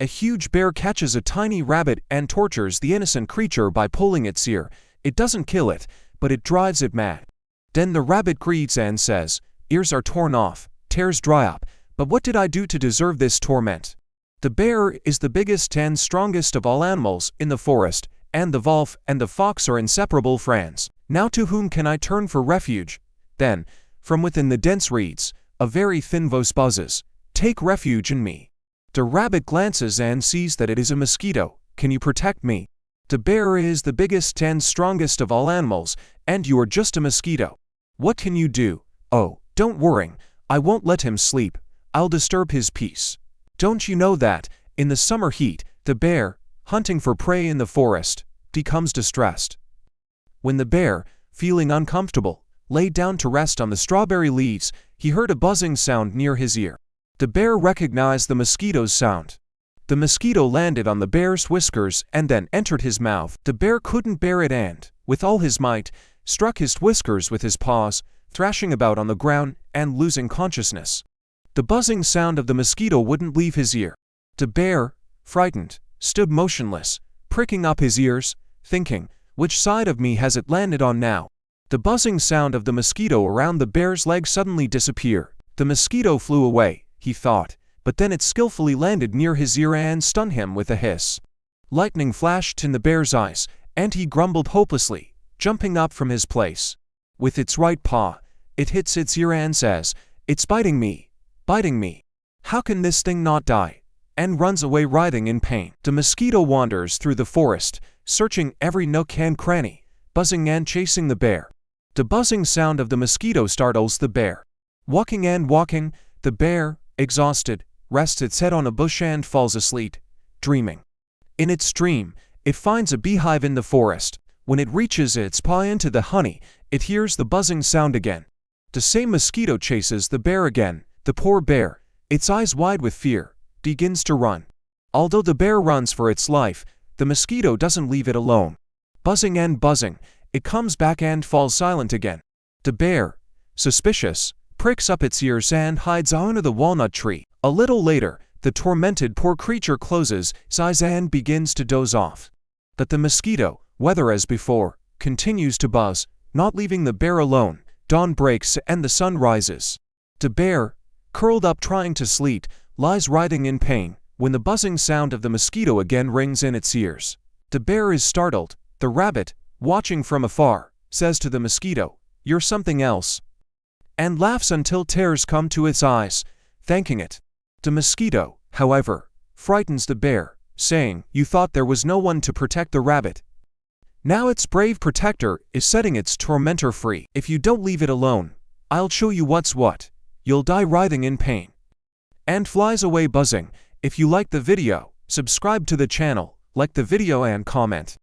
A huge bear catches a tiny rabbit and tortures the innocent creature by pulling its ear. It doesn't kill it, but it drives it mad. Then the rabbit greets and says, "Ears are torn off, tears dry up, but what did I do to deserve this torment?" The bear is the biggest and strongest of all animals in the forest, and the wolf and the fox are inseparable friends. Now to whom can I turn for refuge? Then, from within the dense reeds, a very thin voice buzzes, "Take refuge in me." The rabbit glances and sees that it is a mosquito. "Can you protect me?" The bear is the biggest and strongest of all animals, and you are just a mosquito. What can you do? "Oh, don't worry, I won't let him sleep. I'll disturb his peace." Don't you know that, in the summer heat, the bear, hunting for prey in the forest, becomes distressed? When the bear, feeling uncomfortable, lay down to rest on the strawberry leaves, he heard a buzzing sound near his ear. The bear recognized the mosquito's sound. The mosquito landed on the bear's whiskers and then entered his mouth. The bear couldn't bear it and, with all his might, struck his whiskers with his paws, thrashing about on the ground and losing consciousness. The buzzing sound of the mosquito wouldn't leave his ear. The bear, frightened, stood motionless, pricking up his ears, thinking, "Which side of me has it landed on now?" The buzzing sound of the mosquito around the bear's leg suddenly disappeared. The mosquito flew away, he thought, but then it skillfully landed near his ear and stunned him with a hiss. Lightning flashed in the bear's eyes, and he grumbled hopelessly, jumping up from his place. With its right paw, it hits its ear and says, "It's biting me. Biting me. How can this thing not die?" and runs away writhing in pain. The mosquito wanders through the forest, searching every nook and cranny, buzzing and chasing the bear. The buzzing sound of the mosquito startles the bear. Walking and walking, the bear, exhausted, rests its head on a bush and falls asleep, dreaming. In its dream, it finds a beehive in the forest. When it reaches its paw into the honey, it hears the buzzing sound again. The same mosquito chases the bear again. The poor bear, its eyes wide with fear, begins to run. Although the bear runs for its life, the mosquito doesn't leave it alone. Buzzing and buzzing, it comes back and falls silent again. The bear, suspicious, pricks up its ears and hides under the walnut tree. A little later, the tormented poor creature closes its eyes and begins to doze off. But the mosquito, whether as before, continues to buzz, not leaving the bear alone. Dawn breaks and the sun rises. The bear, curled up trying to sleep, lies writhing in pain, when the buzzing sound of the mosquito again rings in its ears. The bear is startled. The rabbit, watching from afar, says to the mosquito, "You're something else," and laughs until tears come to its eyes, thanking it. The mosquito, however, frightens the bear, saying, "You thought there was no one to protect the rabbit. Now its brave protector is setting its tormentor free. If you don't leave it alone, I'll show you what's what. You'll die writhing in pain," and flies away buzzing. If you like the video, subscribe to the channel, like the video and comment.